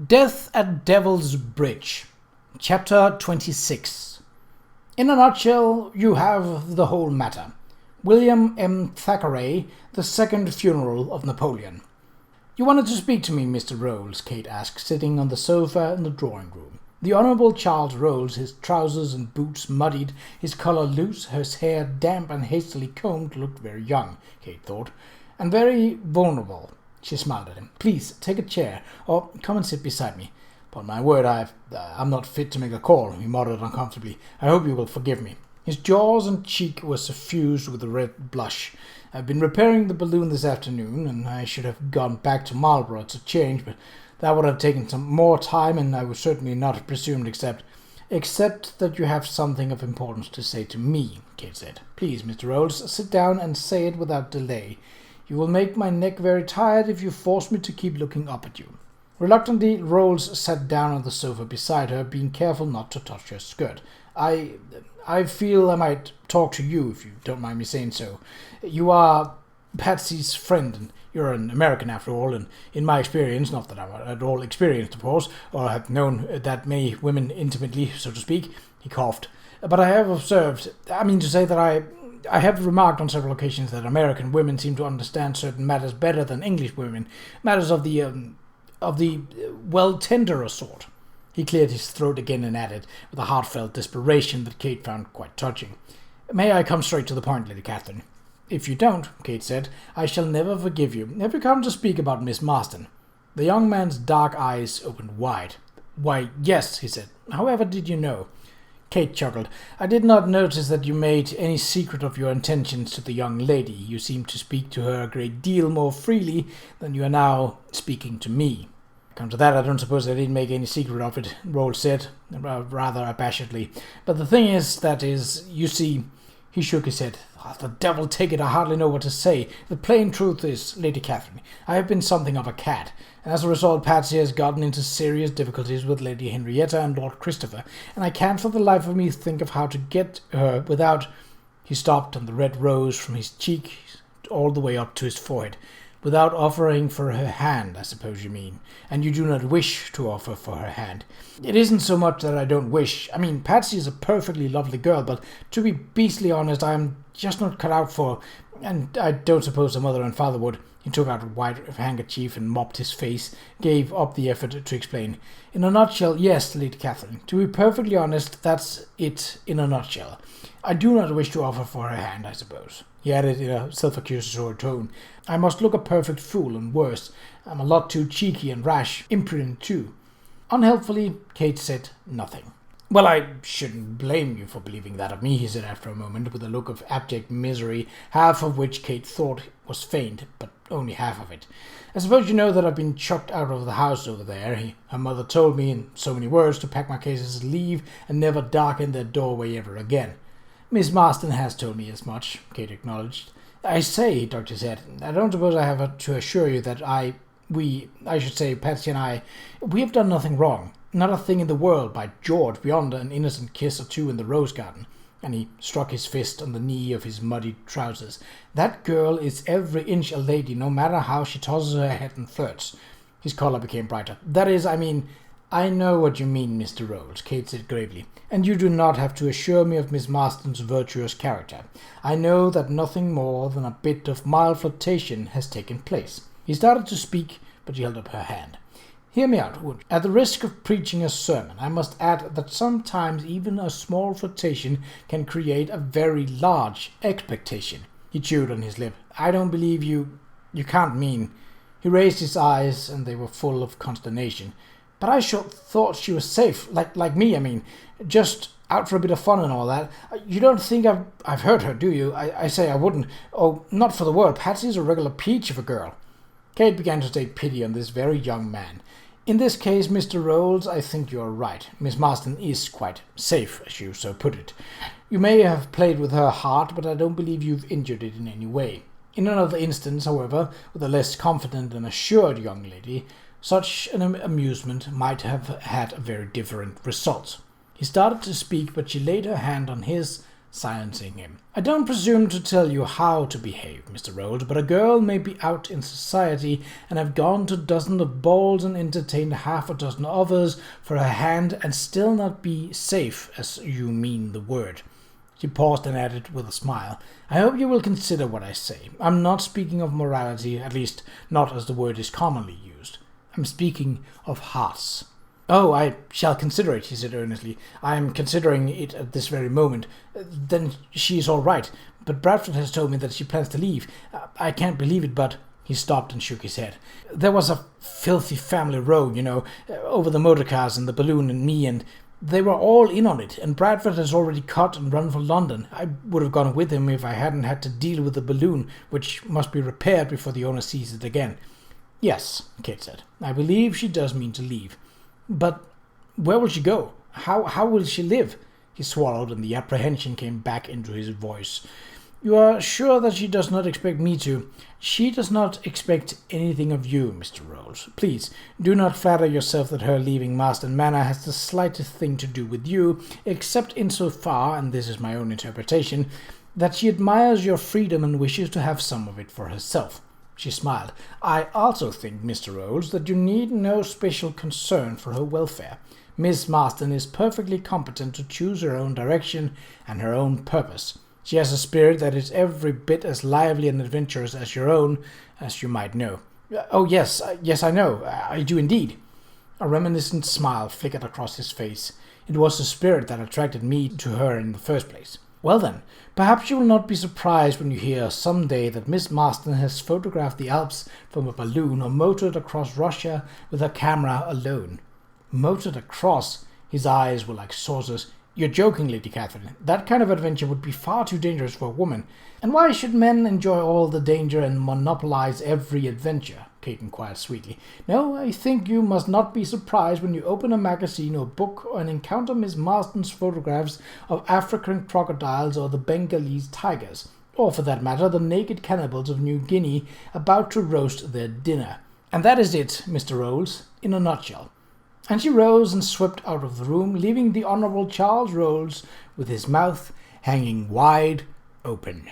Death at Devil's Bridge, Chapter 26. In a nutshell, you have the whole matter. William M. Thackeray, the second funeral of Napoleon. You wanted to speak to me, Mr. Rolls, Kate asked, sitting on the sofa in the drawing room. The Honourable Charles Rolls, his trousers and boots muddied, his collar loose, his hair damp and hastily combed, looked very young, Kate thought, and very vulnerable. She smiled at him. "Please, take a chair, or come and sit beside me. Upon my word, I'm not fit to make a call," he muttered uncomfortably. "I hope you will forgive me." His jaws and cheek were suffused with a red blush. "I've been repairing the balloon this afternoon, and I should have gone back to Marlborough to change, but that would have taken some more time, and I would certainly not have presumed except that you have something of importance to say to me," Kate said. "Please, Mr. Rolls, sit down and say it without delay. You will make my neck very tired if you force me to keep looking up at you." Reluctantly, Rolls sat down on the sofa beside her, being careful not to touch her skirt. I feel I might talk to you, if you don't mind me saying so. You are Patsy's friend, and you're an American after all, and in my experience, not that I'm at all experienced, of course, or have known that many women intimately, so to speak," he coughed, "but I have observed, I have remarked on several occasions that American women seem to understand certain matters better than English women, matters of the tenderer sort." He cleared his throat again and added, with a heartfelt desperation that Kate found quite touching, "May I come straight to the point, Lady Catherine?" "If you don't," Kate said, "I shall never forgive you. Have you come to speak about Miss Marston?" The young man's dark eyes opened wide. "Why, yes," he said. "However did you know?" Kate chuckled. "I did not notice that you made any secret of your intentions to the young lady. You seemed to speak to her a great deal more freely than you are now speaking to me." "Come to that, I don't suppose I didn't make any secret of it," Rolls said, rather abashedly. "But the thing is, you see—" He shook his head. "Oh, the devil take it, I hardly know what to say. The plain truth is, Lady Catherine, I have been something of a cat, and as a result Patsy has gotten into serious difficulties with Lady Henrietta and Lord Christopher, and I can't for the life of me think of how to get her without—" He stopped, and the red rose from his cheek all the way up to his forehead. "Without offering for her hand, I suppose you mean, and you do not wish to offer for her hand." "It isn't so much that I don't wish. I mean, Patsy is a perfectly lovely girl, but to be beastly honest, I am just not cut out for, and I don't suppose the mother and father would." He took out a white handkerchief and mopped his face, gave up the effort to explain. "In a nutshell, yes, Lady Catherine. To be perfectly honest, that's it in a nutshell. I do not wish to offer for her hand, I suppose," he added in a self-accusatory tone. "I must look a perfect fool, and worse, I'm a lot too cheeky and rash, impudent too." Unhelpfully, Kate said nothing. "Well, I shouldn't blame you for believing that of me," he said after a moment, with a look of abject misery, half of which Kate thought was feigned, but only half of it. "I suppose you know that I've been chucked out of the house over there. Her mother told me in so many words to pack my cases, leave, and never darken their doorway ever again." "Miss Marston has told me as much," Kate acknowledged. "I say," he ducked his head, "I don't suppose I have to assure you that Patsy and I, we have done nothing wrong. Not a thing in the world, by George, beyond an innocent kiss or two in the rose garden." And he struck his fist on the knee of his muddy trousers. "That girl is every inch a lady, no matter how she tosses her head and flirts." His collar became brighter. "I know what you mean, Mr. Rolls," Kate said gravely, "and you do not have to assure me of Miss Marston's virtuous character. I know that nothing more than a bit of mild flirtation has taken place." He started to speak, but she held up her hand. "Hear me out, would you? At the risk of preaching a sermon, I must add that sometimes even a small flirtation can create a very large expectation." He chewed on his lip. "I don't believe you can't mean—" He raised his eyes, and they were full of consternation. "But I thought she was safe, like me, I mean, just out for a bit of fun and all that. You don't think I've hurt her, do you? I say I wouldn't. Oh, not for the world. Patsy's a regular peach of a girl." Kate began to take pity on this very young man. "In this case, Mr. Rolls, I think you are right. Miss Marston is quite safe, as you so put it. You may have played with her heart, but I don't believe you've injured it in any way. In another instance, however, with a less confident and assured young lady, such an amusement might have had a very different result." He started to speak, but she laid her hand on his, silencing him. "I don't presume to tell you how to behave, Mr. Rolls, but a girl may be out in society and have gone to dozens of balls and entertained half a dozen others for her hand and still not be safe, as you mean the word." She paused and added with a smile, "I hope you will consider what I say. I'm not speaking of morality, at least not as the word is commonly used. I'm speaking of hearts." "Oh, I shall consider it," he said earnestly. "I am considering it at this very moment. Then she is all right, but Bradford has told me that she plans to leave. I can't believe it, but—" He stopped and shook his head. "There was a filthy family row, you know, over the motor cars and the balloon and me, and they were all in on it, and Bradford has already cut and run for London. I would have gone with him if I hadn't had to deal with the balloon, which must be repaired before the owner sees it again." "Yes," Kate said, "I believe she does mean to leave. But where will she go? How will she live?" He swallowed, and the apprehension came back into his voice. "You are sure that she does not expect me to—" "She does not expect anything of you, Mr. Rolls. Please, do not flatter yourself that her leaving Marston Manor has the slightest thing to do with you, except insofar, and this is my own interpretation, that she admires your freedom and wishes to have some of it for herself." She smiled. "I also think, Mr. Rolls, that you need no special concern for her welfare. Miss Marston is perfectly competent to choose her own direction and her own purpose. She has a spirit that is every bit as lively and adventurous as your own, as you might know." "Oh, yes, I know. I do indeed." A reminiscent smile flickered across his face. "It was the spirit that attracted me to her in the first place." "Well then, perhaps you will not be surprised when you hear some day that Miss Marston has photographed the Alps from a balloon or motored across Russia with her camera alone." "Motored across?" His eyes were like saucers. "You're joking, Lady Catherine. That kind of adventure would be far too dangerous for a woman. And why should men enjoy all the danger and monopolize every adventure?" Kate inquired sweetly. "No, I think you must not be surprised when you open a magazine or book and encounter Miss Marston's photographs of African crocodiles or the Bengalese tigers, or for that matter the naked cannibals of New Guinea about to roast their dinner. And that is it, Mr. Rolls, in a nutshell." And she rose and swept out of the room, leaving the Honourable Charles Rolls with his mouth hanging wide open.